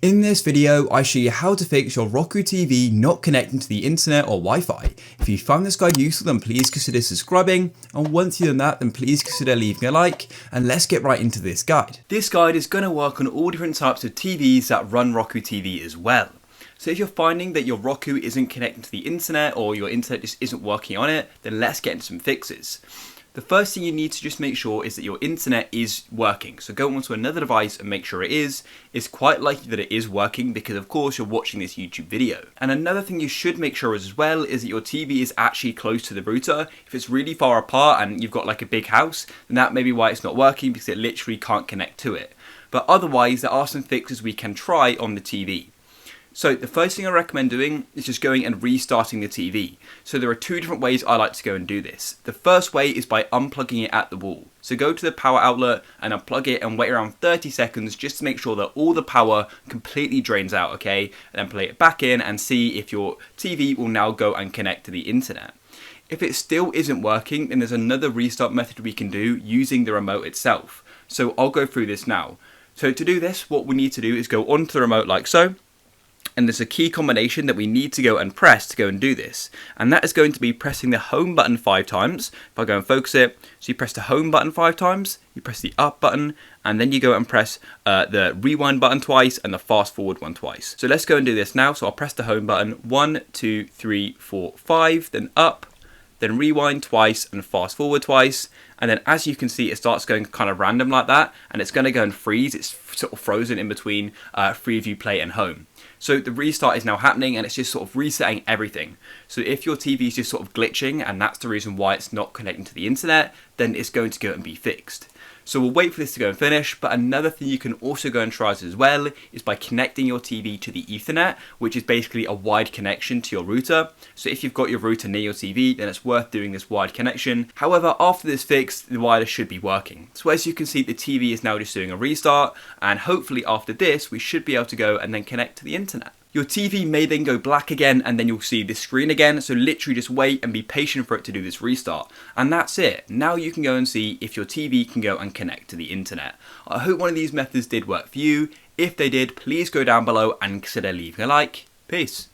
In this video, I show you how to fix your Roku TV not connecting to the internet or Wi-Fi. If you found this guide useful, then please consider subscribing, and once you've done that, then please consider leaving a like, and let's get right into this guide. This guide is going to work on all different types of TVs that run Roku TV as well. So if you're finding that your Roku isn't connecting to the internet or your internet just isn't working on it, then let's get into some fixes. The first thing you need to just make sure is that your internet is working. So go onto another device and make sure it is. It's quite likely that it is working because of course you're watching this YouTube video. And another thing you should make sure as well is that your TV is actually close to the router. If it's really far apart and you've got like a big house, then that may be why it's not working, because it literally can't connect to it. But otherwise, there are some fixes we can try on the TV. So the first thing I recommend doing is just going and restarting the TV. So there are two different ways I like to go and do this. The first way is by unplugging it at the wall. So go to the power outlet and unplug it and wait around 30 seconds just to make sure that all the power completely drains out, okay? And then plug it back in and see if your TV will now go and connect to the internet. If it still isn't working, then there's another restart method we can do using the remote itself. So I'll go through this now. So to do this, what we need to do is go onto the remote like so. And there's a key combination that we need to go and press to go and do this. And that is going to be pressing the home button 5 times. If I go and focus it, so you press the home button 5 times, you press the up button, and then you go and press the rewind button twice and the fast forward one twice. So let's go and do this now. So I'll press the home button 1, 2, 3, 4, 5, then up, then rewind twice and fast forward twice. And then as you can see, it starts going kind of random like that, and it's going to go and freeze. It's sort of frozen in between Freeview Play and home. So the restart is now happening and it's just sort of resetting everything. So if your TV is just sort of glitching and that's the reason why it's not connecting to the internet, then it's going to go and be fixed. So we'll wait for this to go and finish, but another thing you can also go and try as well is by connecting your TV to the Ethernet, which is basically a wired connection to your router. So if you've got your router near your TV, then it's worth doing this wired connection. However, after this fix, the wireless should be working. So as you can see, the TV is now just doing a restart, and hopefully after this, we should be able to go and then connect to the internet. Your TV may then go black again and then you'll see this screen again, so literally just wait and be patient for it to do this restart. And that's it. Now you can go and see if your TV can go and connect to the internet. I hope one of these methods did work for you. If they did, please go down below and consider leaving a like. Peace.